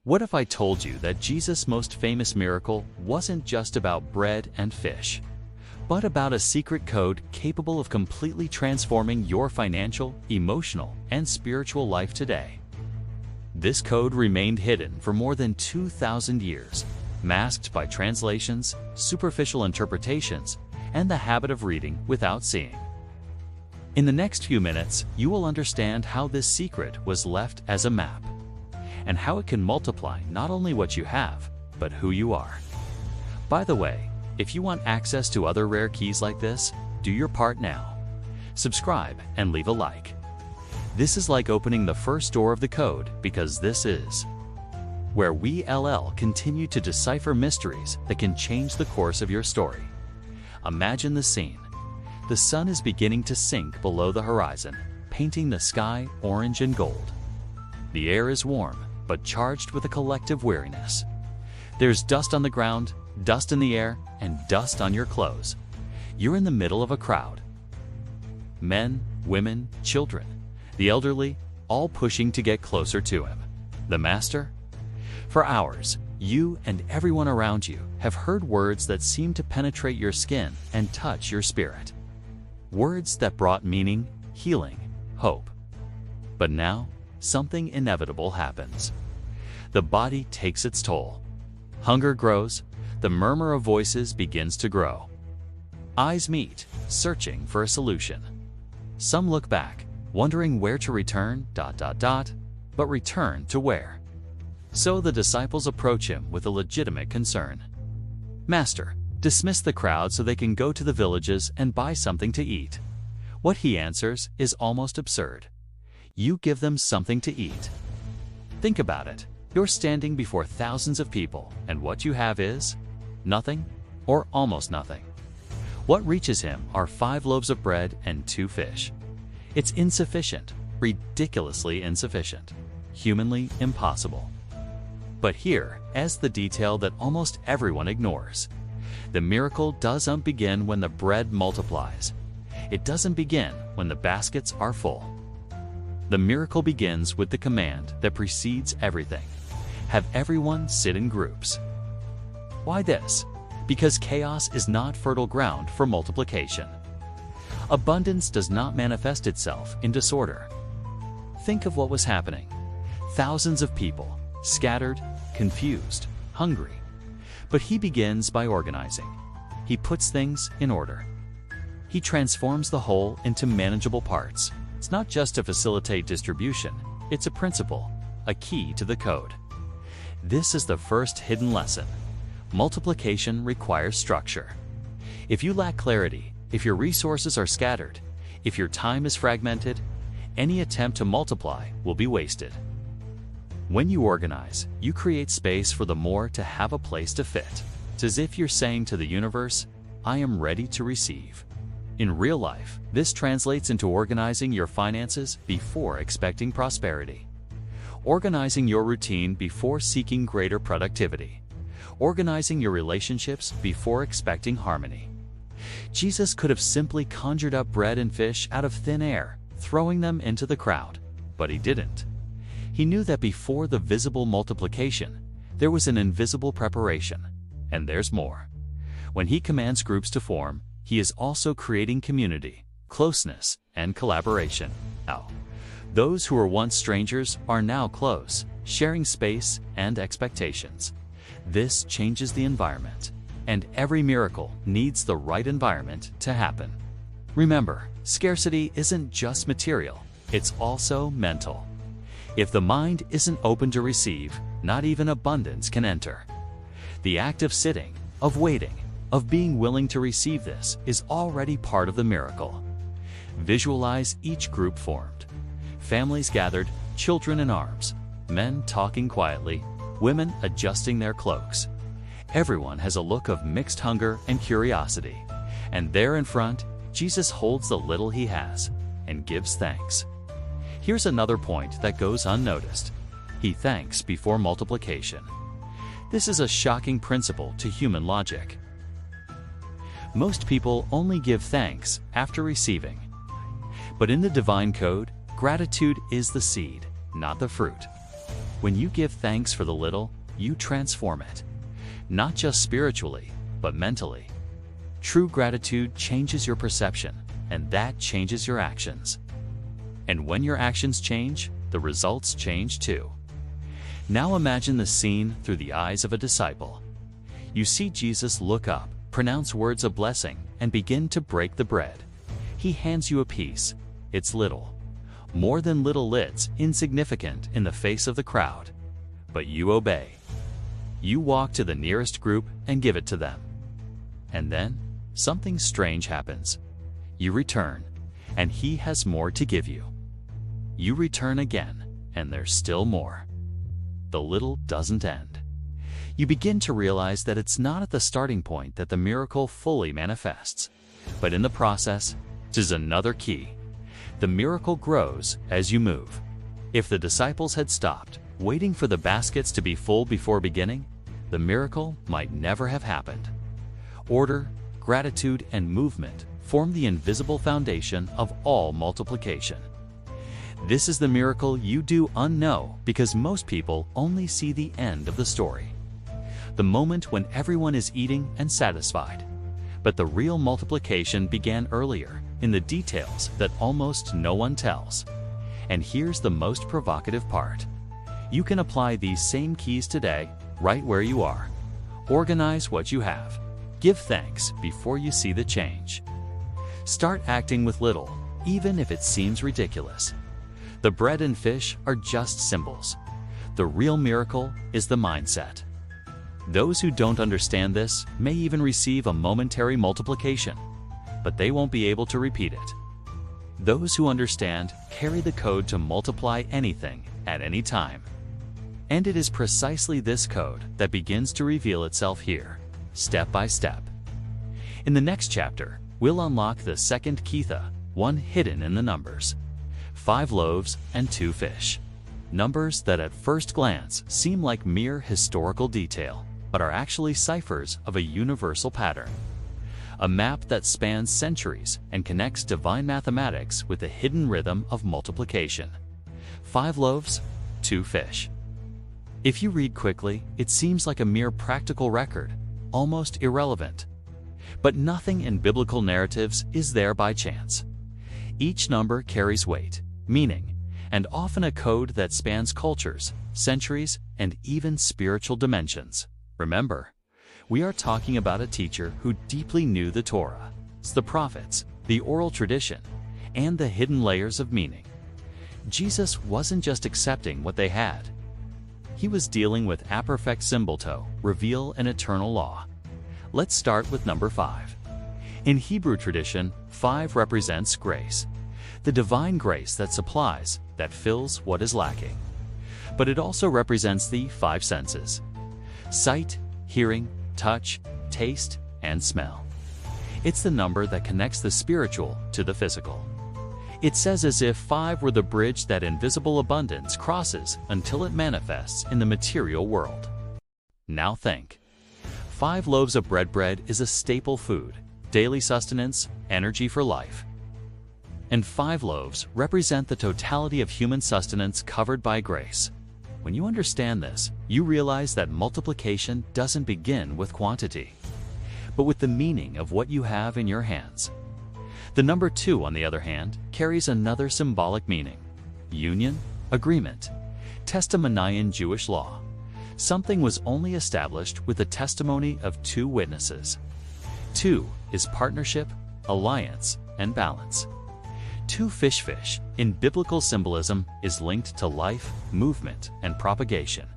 What if I told you that Jesus' most famous miracle wasn't just about bread and fish, but about a secret code capable of completely transforming your financial, emotional, and spiritual life today? This code remained hidden for more than 2,000 years, masked by translations, superficial interpretations, and the habit of reading without seeing. In the next few minutes, you will understand how this secret was left as a map, and how it can multiply not only what you have, but who you are. By the way, if you want access to other rare keys like this, do your part now. Subscribe and leave a like. This is like opening the first door of the code, because this is where we continue to decipher mysteries that can change the course of your story. Imagine the scene. The sun is beginning to sink below the horizon, painting the sky orange and gold. The air is warm, but charged with a collective weariness. There's dust on the ground, dust in the air, and dust on your clothes. You're in the middle of a crowd. Men, women, children, the elderly, all pushing to get closer to him. The Master? For hours, you and everyone around you have heard words that seem to penetrate your skin and touch your spirit. Words that brought meaning, healing, hope. But now, something inevitable happens. The body takes its toll. Hunger grows, the murmur of voices begins to grow. Eyes meet, searching for a solution. Some look back, wondering where to return, but return to where? So the disciples approach him with a legitimate concern. Master, dismiss the crowd so they can go to the villages and buy something to eat. What he answers is almost absurd. You give them something to eat. Think about it. You're standing before thousands of people, and what you have is nothing, or almost nothing. What reaches him are 5 loaves of bread and 2 fish. It's insufficient, ridiculously insufficient, humanly impossible. But here is the detail that almost everyone ignores. The miracle doesn't begin when the bread multiplies. It doesn't begin when the baskets are full. The miracle begins with the command that precedes everything. Have everyone sit in groups. Why this? Because chaos is not fertile ground for multiplication. Abundance does not manifest itself in disorder. Think of what was happening. Thousands of people, scattered, confused, hungry. But he begins by organizing. He puts things in order. He transforms the whole into manageable parts. It's not just to facilitate distribution, it's a principle, a key to the code. This is the first hidden lesson. Multiplication requires structure. If you lack clarity, if your resources are scattered, if your time is fragmented, any attempt to multiply will be wasted. When you organize, you create space for the more to have a place to fit. It's as if you're saying to the universe, I am ready to receive. In real life, this translates into organizing your finances before expecting prosperity. Organizing your routine before seeking greater productivity. Organizing your relationships before expecting harmony. Jesus could have simply conjured up bread and fish out of thin air, throwing them into the crowd, but he didn't. He knew that before the visible multiplication, there was an invisible preparation, and there's more. When he commands groups to form, he is also creating community, closeness, and collaboration. Now, those who were once strangers are now close, sharing space and expectations. This changes the environment, and every miracle needs the right environment to happen. Remember, scarcity isn't just material, it's also mental. If the mind isn't open to receive, not even abundance can enter. The act of sitting, of waiting, of being willing to receive this is already part of the miracle. Visualize each group formed. Families gathered, children in arms, men talking quietly, women adjusting their cloaks. Everyone has a look of mixed hunger and curiosity, and there in front, Jesus holds the little he has and gives thanks. Here's another point that goes unnoticed. He thanks before multiplication. This is a shocking principle to human logic. Most people only give thanks after receiving. But in the divine code, gratitude is the seed, not the fruit. When you give thanks for the little, you transform it. Not just spiritually, but mentally. True gratitude changes your perception, and that changes your actions. And when your actions change, the results change too. Now imagine the scene through the eyes of a disciple. You see Jesus look up, pronounce words of blessing, and begin to break the bread. He hands you a piece. It's little. More than little lids, insignificant in the face of the crowd. But you obey. You walk to the nearest group and give it to them. And then, something strange happens. You return, and he has more to give you. You return again, and there's still more. The little doesn't end. You begin to realize that it's not at the starting point that the miracle fully manifests, but in the process. This is another key. The miracle grows as you move. If the disciples had stopped, waiting for the baskets to be full before beginning, the miracle might never have happened. Order, gratitude, and movement form the invisible foundation of all multiplication. This is the miracle you do unknow because most people only see the end of the story. The moment when everyone is eating and satisfied. But the real multiplication began earlier, in the details that almost no one tells. And here's the most provocative part. You can apply these same keys today, right where you are. Organize what you have. Give thanks before you see the change. Start acting with little, even if it seems ridiculous. The bread and fish are just symbols. The real miracle is the mindset. Those who don't understand this may even receive a momentary multiplication, but they won't be able to repeat it. Those who understand carry the code to multiply anything at any time. And it is precisely this code that begins to reveal itself here, step by step. In the next chapter, we'll unlock the second Ketha, one hidden in the numbers. 5 loaves and 2 fish. Numbers that at first glance seem like mere historical detail, but are actually ciphers of a universal pattern. A map that spans centuries and connects divine mathematics with the hidden rhythm of multiplication. 5 loaves, 2 fish. If you read quickly, it seems like a mere practical record, almost irrelevant. But nothing in biblical narratives is there by chance. Each number carries weight, meaning, and often a code that spans cultures, centuries, and even spiritual dimensions. Remember, we are talking about a teacher who deeply knew the Torah, the prophets, the oral tradition, and the hidden layers of meaning. Jesus wasn't just accepting what they had. He was dealing with aperfect symbol to reveal an eternal law. Let's start with number 5. In Hebrew tradition, 5 represents grace, the divine grace that supplies, that fills what is lacking. But it also represents the 5 senses: sight, hearing, touch, taste, and smell. It's the number that connects the spiritual to the physical. It says as if 5 were the bridge that invisible abundance crosses until it manifests in the material world. Now think. 5 loaves of bread is a staple food, daily sustenance, energy for life. And 5 loaves represent the totality of human sustenance covered by grace. When you understand this, you realize that multiplication doesn't begin with quantity, but with the meaning of what you have in your hands. The number 2, on the other hand, carries another symbolic meaning: union, agreement, testimony in Jewish law. Something was only established with the testimony of 2 witnesses. 2 is partnership, alliance, and balance. 2 fish in biblical symbolism is linked to life, movement, and propagation.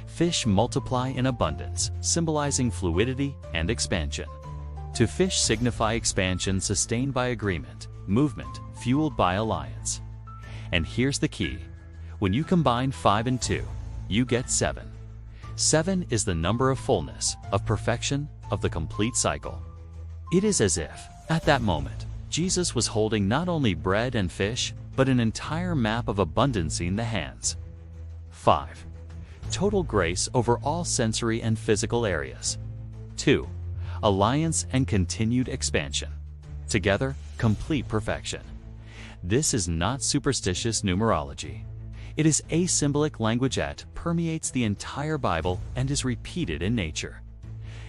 Fish multiply in abundance, symbolizing fluidity and expansion. To fish signify expansion sustained by agreement, movement fueled by alliance. And here's the key. When you combine 5 and 2, you get 7. 7 is the number of fullness, of perfection, of the complete cycle. It is as if, at that moment, Jesus was holding not only bread and fish, but an entire map of abundance in the hands. 5. Total grace over all sensory and physical areas. 2. Alliance and continued expansion. Together, complete perfection. This is not superstitious numerology. It is a symbolic language that permeates the entire Bible and is repeated in nature.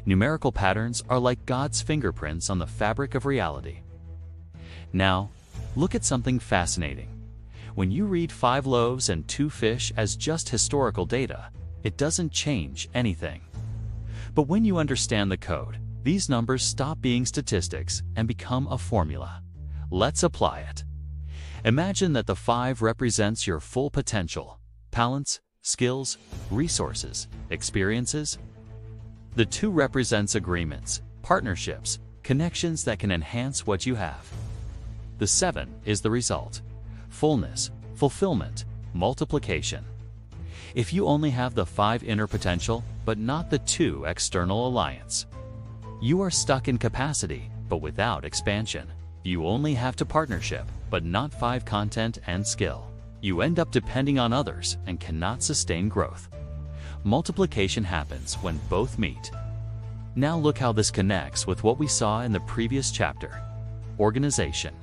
Numerical patterns are like God's fingerprints on the fabric of reality. Now, look at something fascinating. When you read 5 loaves and 2 fish as just historical data, it doesn't change anything. But when you understand the code, these numbers stop being statistics and become a formula. Let's apply it. Imagine that the 5 represents your full potential, talents, skills, resources, experiences. The 2 represents agreements, partnerships, connections that can enhance what you have. The 7 is the result: fullness, fulfillment, multiplication. If you only have the 5 inner potential, but not the 2 external alliance, you are stuck in capacity, but without expansion. You only have to partnership, but not 5 content and skill. You end up depending on others and cannot sustain growth. Multiplication happens when both meet. Now look how this connects with what we saw in the previous chapter: organization.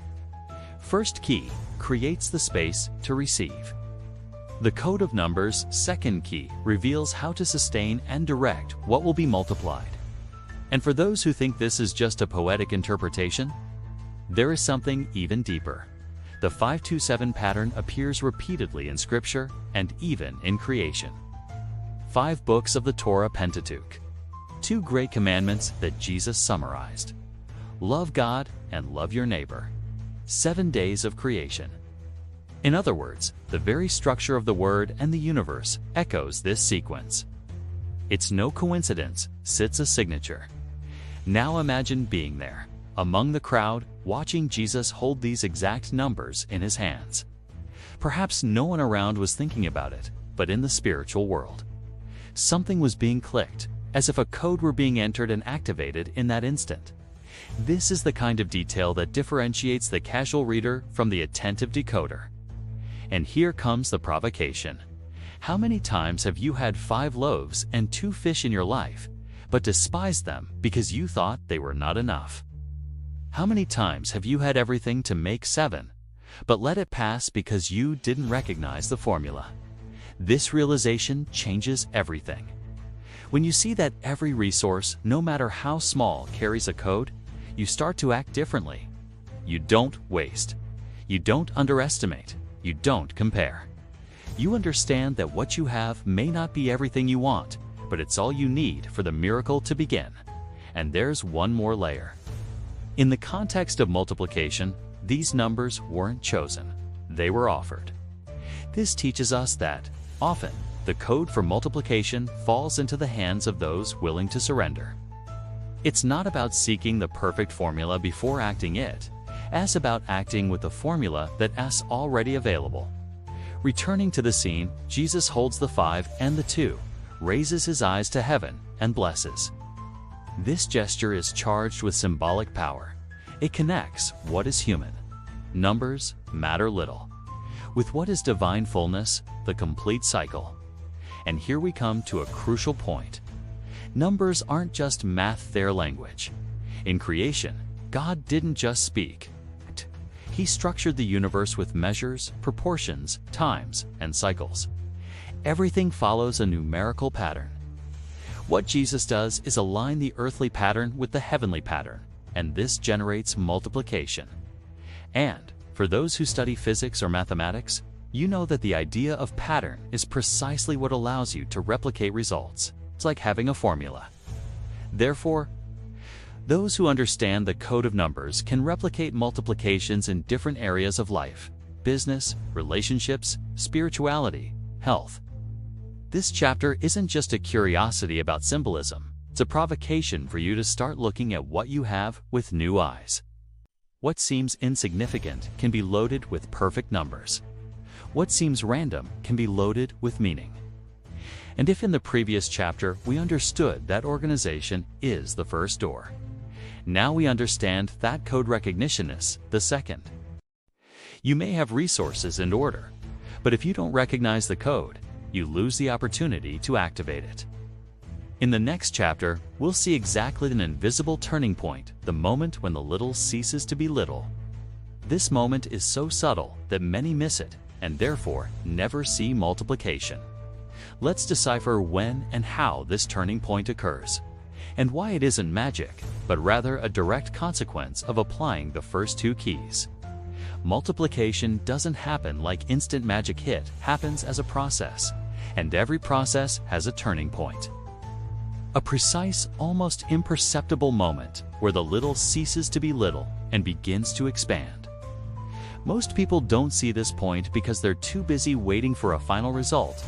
First key creates the space to receive. The code of numbers' second key reveals how to sustain and direct what will be multiplied. And for those who think this is just a poetic interpretation, there is something even deeper. The 527 pattern appears repeatedly in Scripture and even in creation. 5 books of the Torah Pentateuch. 2 great commandments that Jesus summarized. Love God and love your neighbor. 7 days of creation. In other words, the very structure of the Word and the universe echoes this sequence. It's no coincidence, it's a signature. Now imagine being there, among the crowd, watching Jesus hold these exact numbers in his hands. Perhaps no one around was thinking about it, but in the spiritual world, something was being clicked, as if a code were being entered and activated in that instant. This is the kind of detail that differentiates the casual reader from the attentive decoder. And here comes the provocation. How many times have you had 5 loaves and 2 fish in your life, but despised them because you thought they were not enough? How many times have you had everything to make 7, but let it pass because you didn't recognize the formula? This realization changes everything. When you see that every resource, no matter how small, carries a code, you start to act differently. You don't waste. You don't underestimate. You don't compare. You understand that what you have may not be everything you want, but it's all you need for the miracle to begin. And there's one more layer. In the context of multiplication, these numbers weren't chosen. They were offered. This teaches us that, often, the code for multiplication falls into the hands of those willing to surrender. It's not about seeking the perfect formula before acting it, as about acting with the formula that's already available. Returning to the scene, Jesus holds the 5 and the 2, raises his eyes to heaven, and blesses. This gesture is charged with symbolic power. It connects what is human. Numbers matter little. With what is divine fullness, the complete cycle. And here we come to a crucial point. Numbers aren't just math, their language. In creation, God didn't just speak. He structured the universe with measures, proportions, times, and cycles. Everything follows a numerical pattern. What Jesus does is align the earthly pattern with the heavenly pattern, and this generates multiplication. And, for those who study physics or mathematics, you know that the idea of pattern is precisely what allows you to replicate results. It's like having a formula. Therefore, those who understand the code of numbers can replicate multiplications in different areas of life: business, relationships, spirituality, health. This chapter isn't just a curiosity about symbolism. It's a provocation for you to start looking at what you have with new eyes. What seems insignificant can be loaded with perfect numbers. What seems random can be loaded with meaning. And if in the previous chapter we understood that organization is the first door, now we understand that code recognition is the second. You may have resources and order, but if you don't recognize the code, you lose the opportunity to activate it. In the next chapter, we'll see exactly an invisible turning point, the moment when the little ceases to be little. This moment is so subtle that many miss it, and therefore never see multiplication. Let's decipher when and how this turning point occurs, and why it isn't magic, but rather a direct consequence of applying the first two keys. Multiplication doesn't happen like instant magic hit happens as a process, and every process has a turning point. A precise, almost imperceptible moment where the little ceases to be little and begins to expand. Most people don't see this point because they're too busy waiting for a final result,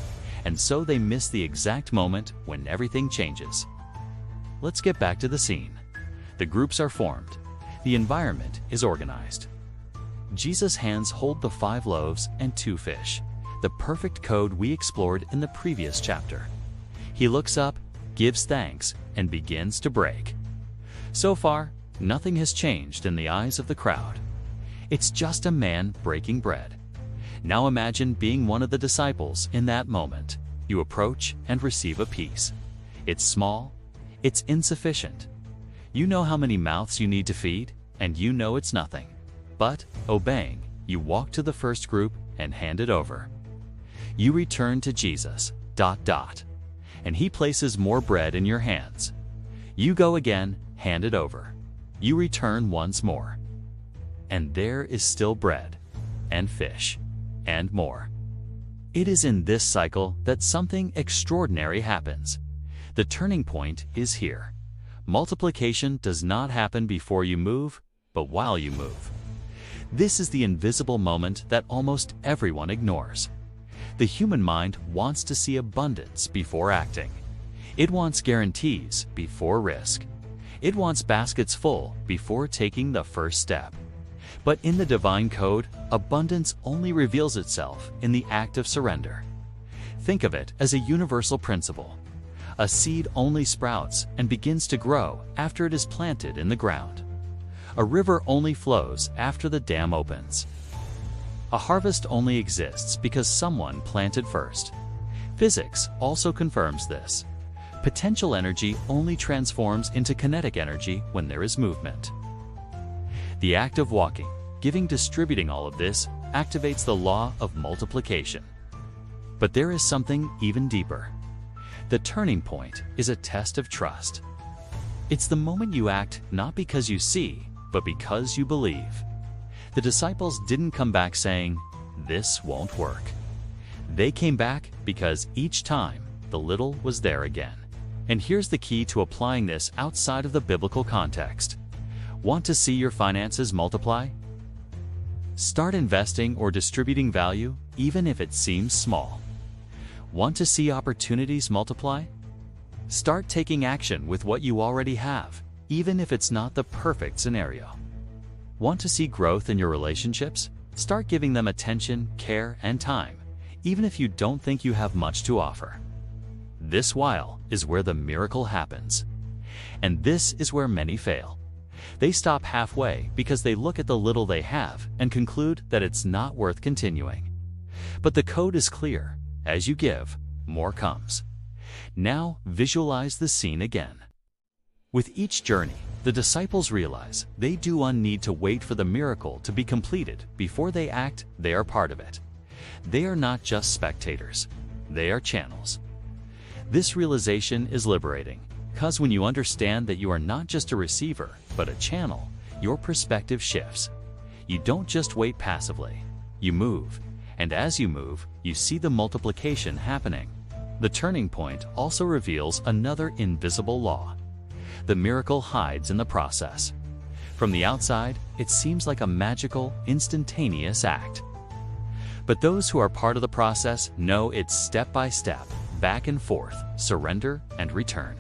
and so they miss the exact moment when everything changes. Let's get back to the scene. The groups are formed. The environment is organized. Jesus' hands hold the 5 loaves and 2 fish, the perfect code we explored in the previous chapter. He looks up, gives thanks, and begins to break. So far, nothing has changed in the eyes of the crowd. It's just a man breaking bread. Now imagine being one of the disciples in that moment. You approach and receive a piece. It's small, it's insufficient. You know how many mouths you need to feed, and you know it's nothing. But, obeying, you walk to the first group and hand it over. You return to Jesus, ... and he places more bread in your hands. You go again, hand it over. You return once more. And there is still bread, and fish, and more. It is in this cycle that something extraordinary happens. The turning point is here. Multiplication does not happen before you move, but while you move. This is the invisible moment that almost everyone ignores. The human mind wants to see abundance before acting. It wants guarantees before risk. It wants baskets full before taking the first step. But in the divine code, abundance only reveals itself in the act of surrender. Think of it as a universal principle. A seed only sprouts and begins to grow after it is planted in the ground. A river only flows after the dam opens. A harvest only exists because someone planted first. Physics also confirms this. Potential energy only transforms into kinetic energy when there is movement. The act of walking, giving, distributing, all of this activates the law of multiplication. But there is something even deeper. The turning point is a test of trust. It's the moment you act not because you see, but because you believe. The disciples didn't come back saying, "This won't work." They came back because each time the little was there again. And here's the key to applying this outside of the biblical context. Want to see your finances multiply? Start investing or distributing value, even if it seems small. Want to see opportunities multiply? Start taking action with what you already have, even if it's not the perfect scenario. Want to see growth in your relationships? Start giving them attention, care, and time, even if you don't think you have much to offer. This while is where the miracle happens. And this is where many fail. They stop halfway because they look at the little they have and conclude that it's not worth continuing. But the code is clear. As you give, more comes. Now visualize the scene again. With each journey, the disciples realize they do need to wait for the miracle to be completed before they act. They are part of it. They are not just spectators. They are channels. This realization is liberating, because when you understand that you are not just a receiver, but a channel, your perspective shifts. You don't just wait passively. You move. And as you move, you see the multiplication happening. The turning point also reveals another invisible law. The miracle hides in the process. From the outside, it seems like a magical, instantaneous act. But those who are part of the process know it's step by step, back and forth, surrender and return.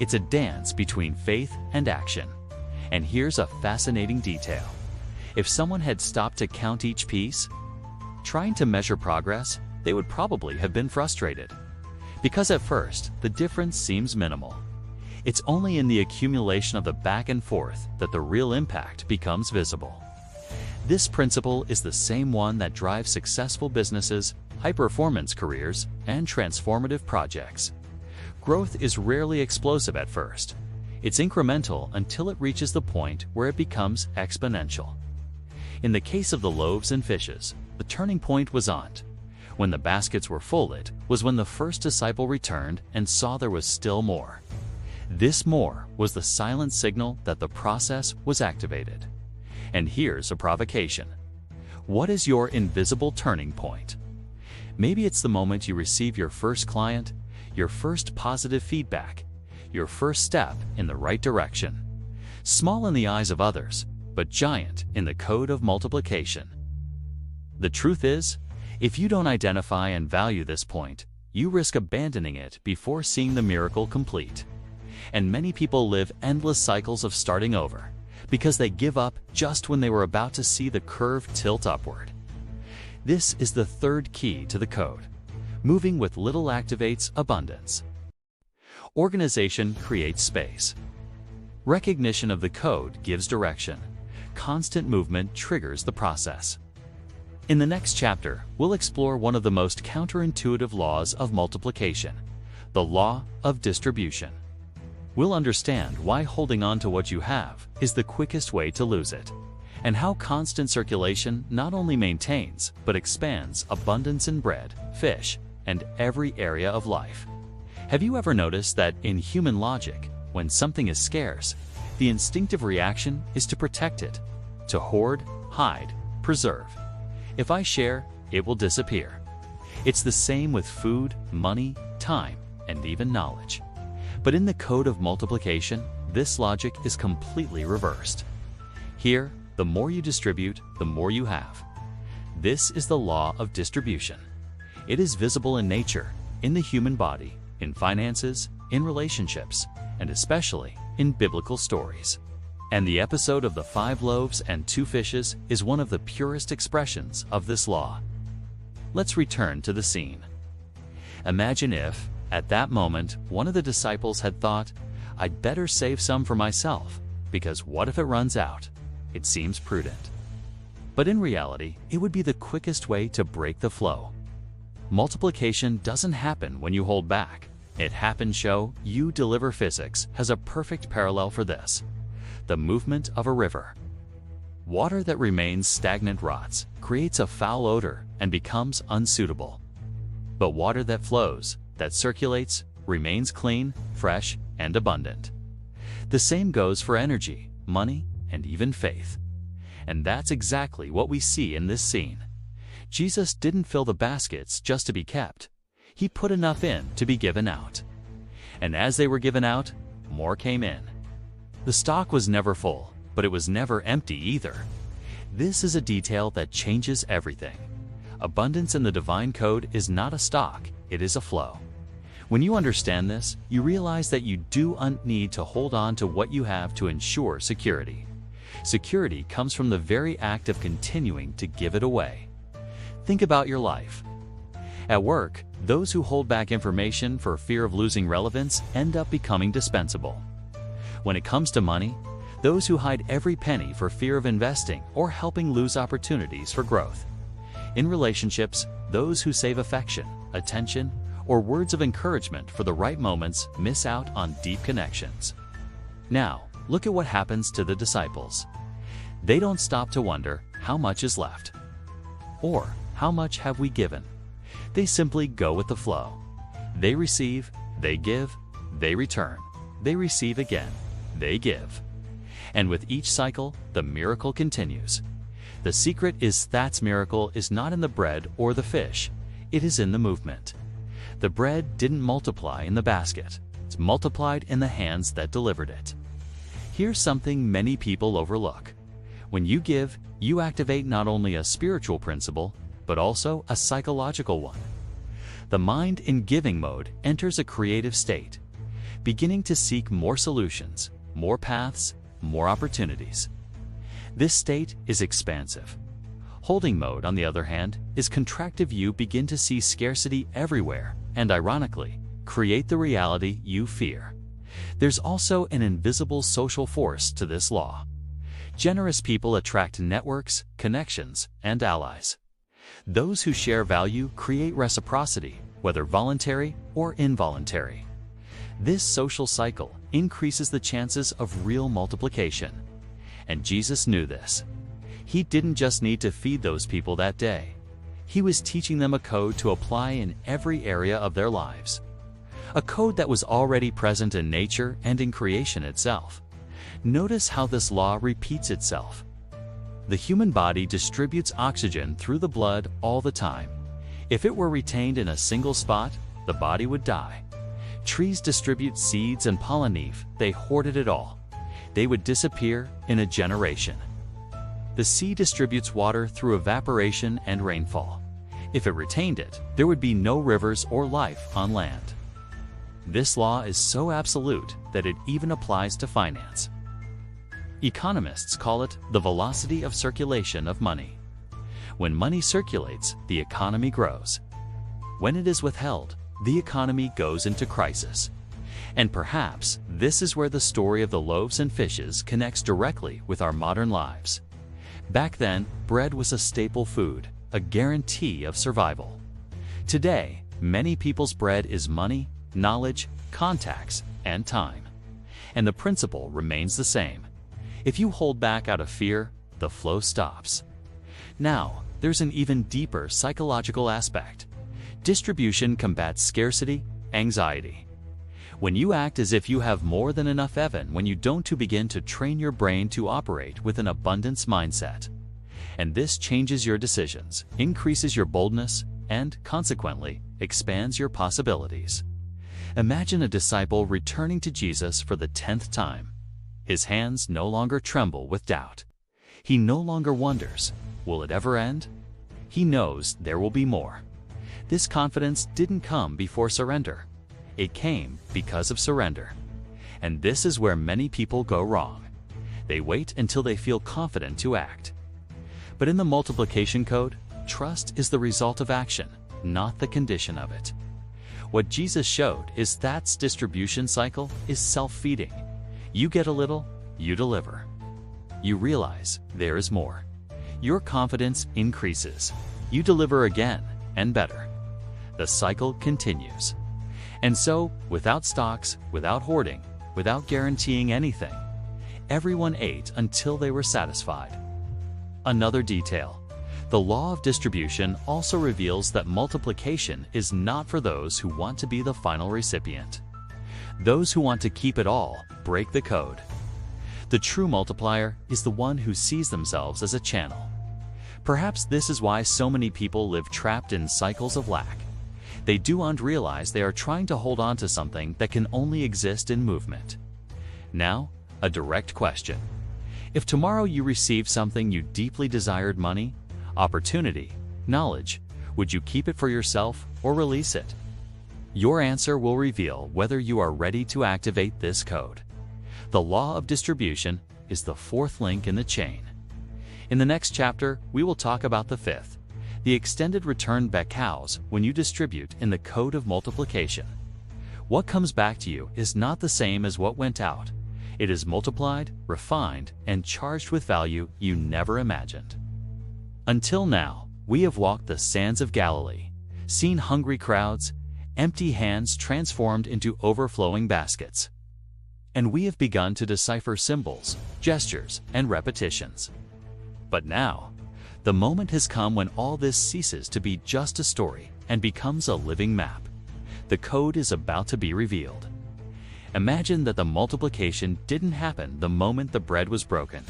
It's a dance between faith and action. And here's a fascinating detail. If someone had stopped to count each piece, trying to measure progress, they would probably have been frustrated. Because at first, the difference seems minimal. It's only in the accumulation of the back and forth that the real impact becomes visible. This principle is the same one that drives successful businesses, high-performance careers, and transformative projects. Growth is rarely explosive at first. It's incremental until it reaches the point where it becomes exponential. In the case of the loaves and fishes, the turning point was on. When the baskets were full, it was when the first disciple returned and saw there was still more. This more was the silent signal that the process was activated. And here's a provocation. What is your invisible turning point? Maybe it's the moment you receive your first client, your first positive feedback, your first step in the right direction. Small in the eyes of others, but giant in the code of multiplication. The truth is, if you don't identify and value this point, you risk abandoning it before seeing the miracle complete. And many people live endless cycles of starting over, because they give up just when they were about to see the curve tilt upward. This is the third key to the code. Moving with little activates abundance. Organization creates space. Recognition of the code gives direction. Constant movement triggers the process. In the next chapter, we'll explore one of the most counterintuitive laws of multiplication, the law of distribution. We'll understand why holding on to what you have is the quickest way to lose it, and how constant circulation not only maintains but expands abundance in bread, fish, and every area of life. Have you ever noticed that in human logic, when something is scarce, the instinctive reaction is to protect it, to hoard, hide, preserve? If I share, it will disappear. It's the same with food, money, time, and even knowledge. But in the code of multiplication, this logic is completely reversed. Here, the more you distribute, the more you have. This is the law of distribution. It is visible in nature, in the human body, in finances, in relationships, and especially in biblical stories. And the episode of the 5 loaves and 2 fishes is one of the purest expressions of this law. Let's return to the scene. Imagine if, at that moment, one of the disciples had thought, "I'd better save some for myself, because what if it runs out?" It seems prudent. But in reality, it would be the quickest way to break the flow. Multiplication doesn't happen when you hold back. It happens. You deliver physics has a perfect parallel for this. The movement of a river. Water that remains stagnant rots, creates a foul odor, and becomes unsuitable. But water that flows, that circulates, remains clean, fresh, and abundant. The same goes for energy, money, and even faith. And that's exactly what we see in this scene. Jesus didn't fill the baskets just to be kept. He put enough in to be given out. And as they were given out, more came in. The stock was never full, but it was never empty either. This is a detail that changes everything. Abundance in the divine code is not a stock, it is a flow. When you understand this, you realize that you don't need to hold on to what you have to ensure security. Security comes from the very act of continuing to give it away. Think about your life. At work, those who hold back information for fear of losing relevance end up becoming dispensable. When it comes to money, those who hide every penny for fear of investing or helping lose opportunities for growth. In relationships, those who save affection, attention, or words of encouragement for the right moments miss out on deep connections. Now, look at what happens to the disciples. They don't stop to wonder how much is left, or how much have we given. They simply go with the flow. They receive, they give, they return, they receive again, they give. And with each cycle, the miracle continues. The secret is that miracle is not in the bread or the fish, it is in the movement. The bread didn't multiply in the basket, it's multiplied in the hands that delivered it. Here's something many people overlook. When you give, you activate not only a spiritual principle, but also a psychological one. The mind in giving mode enters a creative state, beginning to seek more solutions, more paths, more opportunities. This state is expansive. Holding mode, on the other hand, is contractive. You begin to see scarcity everywhere and, ironically, create the reality you fear. There's also an invisible social force to this law. Generous people attract networks, connections, and allies. Those who share value create reciprocity, whether voluntary or involuntary. This social cycle increases the chances of real multiplication. And Jesus knew this. He didn't just need to feed those people that day. He was teaching them a code to apply in every area of their lives. A code that was already present in nature and in creation itself. Notice how this law repeats itself. The human body distributes oxygen through the blood all the time. If it were retained in a single spot, the body would die. Trees distribute seeds and pollen. If they hoarded it all, they would disappear in a generation. The sea distributes water through evaporation and rainfall. If it retained it, there would be no rivers or life on land. This law is so absolute that it even applies to finance. Economists call it the velocity of circulation of money. When money circulates, the economy grows. When it is withheld, the economy goes into crisis. And perhaps this is where the story of the loaves and fishes connects directly with our modern lives. Back then, bread was a staple food, a guarantee of survival. Today, many people's bread is money, knowledge, contacts, and time. And the principle remains the same. If you hold back out of fear, the flow stops. Now, there's an even deeper psychological aspect. Distribution combats scarcity, anxiety. When you act as if you have more than enough, even when you don't, to begin to train your brain to operate with an abundance mindset. And this changes your decisions, increases your boldness, and, consequently, expands your possibilities. Imagine a disciple returning to Jesus for the 10th time. His hands no longer tremble with doubt. He no longer wonders, will it ever end? He knows there will be more. This confidence didn't come before surrender. It came because of surrender. And this is where many people go wrong. They wait until they feel confident to act. But in the multiplication code, trust is the result of action, not the condition of it. What Jesus showed is that distribution cycle is self-feeding. You get a little, you deliver. You realize there is more. Your confidence increases. You deliver again and better. The cycle continues. And so, without stocks, without hoarding, without guaranteeing anything, everyone ate until they were satisfied. Another detail. The law of distribution also reveals that multiplication is not for those who want to be the final recipient. Those who want to keep it all break the code. The true multiplier is the one who sees themselves as a channel. Perhaps this is why so many people live trapped in cycles of lack. They don't realize they are trying to hold on to something that can only exist in movement. Now, a direct question. If tomorrow you received something you deeply desired, money, opportunity, knowledge, would you keep it for yourself or release it? Your answer will reveal whether you are ready to activate this code. The law of distribution is the fourth link in the chain. In the next chapter, we will talk about the fifth, the extended return back cows when you distribute in the code of multiplication. What comes back to you is not the same as what went out. It is multiplied, refined, and charged with value you never imagined. Until now, we have walked the sands of Galilee, seen hungry crowds, empty hands transformed into overflowing baskets. And we have begun to decipher symbols, gestures, and repetitions. But now, the moment has come when all this ceases to be just a story and becomes a living map. The code is about to be revealed. Imagine that the multiplication didn't happen the moment the bread was broken,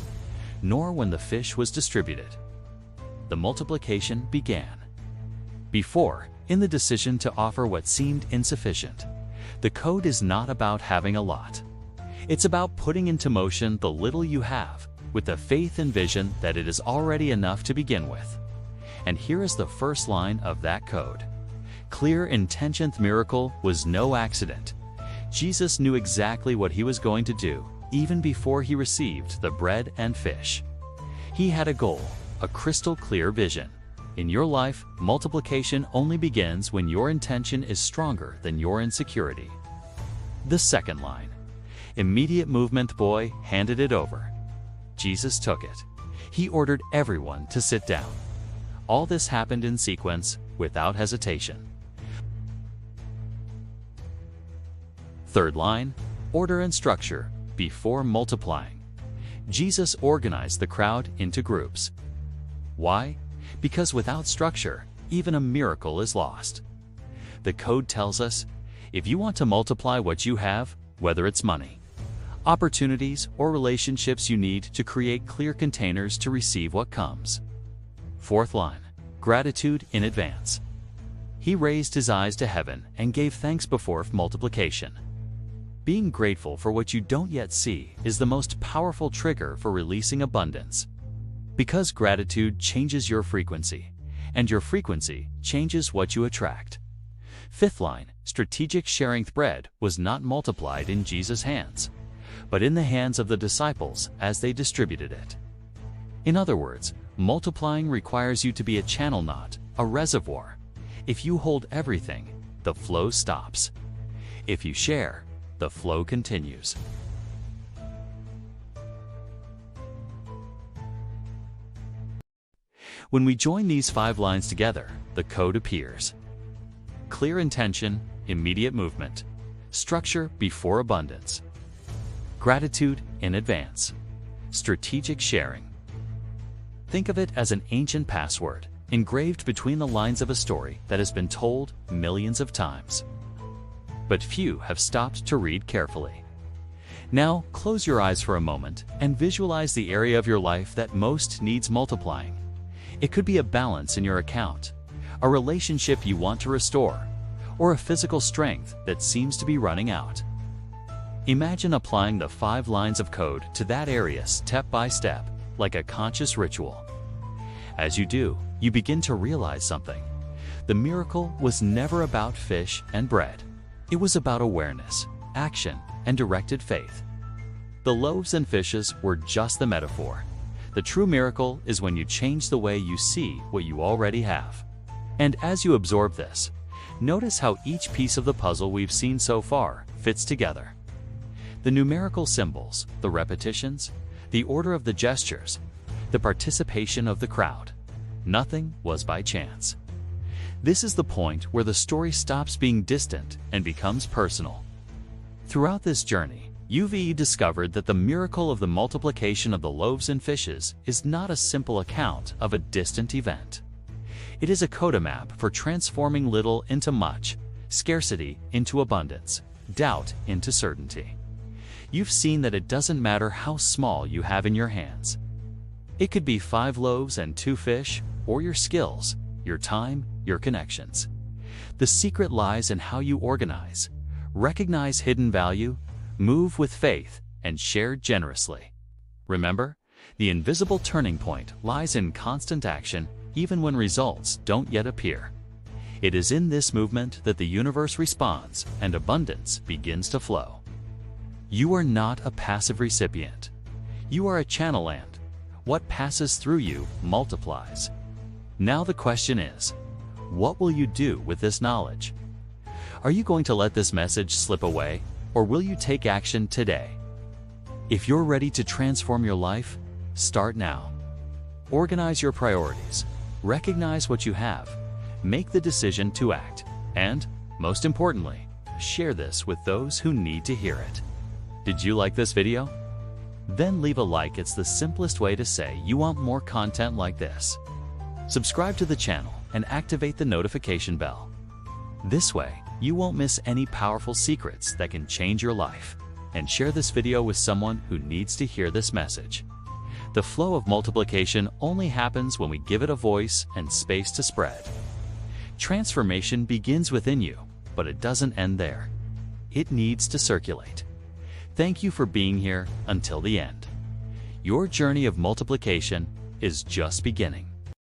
nor when the fish was distributed. The multiplication began. Before, in the decision to offer what seemed insufficient. The code is not about having a lot. It's about putting into motion the little you have, with the faith and vision that it is already enough to begin with. And here is the first line of that code. Clear intentioned miracle was no accident. Jesus knew exactly what he was going to do, even before he received the bread and fish. He had a goal, a crystal clear vision. In your life, multiplication only begins when your intention is stronger than your insecurity. The second line. Immediate movement. The boy handed it over. Jesus took it. He ordered everyone to sit down. All this happened in sequence, without hesitation. Third line. Order and structure. Before multiplying, Jesus organized the crowd into groups. Why? Because without structure, even a miracle is lost. The code tells us, if you want to multiply what you have, whether it's money, opportunities, or relationships, you need to create clear containers to receive what comes. Fourth line, gratitude in advance. He raised his eyes to heaven and gave thanks before multiplication. Being grateful for what you don't yet see is the most powerful trigger for releasing abundance. Because gratitude changes your frequency, and your frequency changes what you attract. Fifth line, strategic sharing. Bread was not multiplied in Jesus' hands, but in the hands of the disciples as they distributed it. In other words, multiplying requires you to be a channel, not a reservoir. If you hold everything, the flow stops. If you share, the flow continues. When we join these 5 lines together, the code appears. Clear intention, immediate movement. Structure before abundance. Gratitude in advance. Strategic sharing. Think of it as an ancient password, engraved between the lines of a story that has been told millions of times. But few have stopped to read carefully. Now, close your eyes for a moment and visualize the area of your life that most needs multiplying. It could be a balance in your account, a relationship you want to restore, or a physical strength that seems to be running out. Imagine applying the 5 lines of code to that area step by step, like a conscious ritual. As you do, you begin to realize something. The miracle was never about fish and bread. It was about awareness, action, and directed faith. The loaves and fishes were just the metaphor. The true miracle is when you change the way you see what you already have. And as you absorb this, notice how each piece of the puzzle we've seen so far fits together. The numerical symbols, the repetitions, the order of the gestures, the participation of the crowd. Nothing was by chance. This is the point where the story stops being distant and becomes personal. Throughout this journey, you've discovered that the miracle of the multiplication of the loaves and fishes is not a simple account of a distant event. It is a code map for transforming little into much, scarcity into abundance, doubt into certainty. You've seen that it doesn't matter how small you have in your hands. It could be 5 loaves and 2 fish, or your skills, your time, your connections. The secret lies in how you organize, recognize hidden value, move with faith, and share generously. Remember, the invisible turning point lies in constant action, even when results don't yet appear. It is in this movement that the universe responds and abundance begins to flow. You are not a passive recipient. You are a channel, and what passes through you multiplies. Now the question is, what will you do with this knowledge? Are you going to let this message slip away, or will you take action today? If you're ready to transform your life, start now. Organize your priorities, recognize what you have, make the decision to act, and, most importantly, share this with those who need to hear it. Did you like this video? Then leave a like. It's the simplest way to say you want more content like this. Subscribe to the channel and activate the notification bell. This way, you won't miss any powerful secrets that can change your life. And share this video with someone who needs to hear this message. The flow of multiplication only happens when we give it a voice and space to spread. Transformation begins within you, but it doesn't end there. It needs to circulate. Thank you for being here until the end. Your journey of multiplication is just beginning.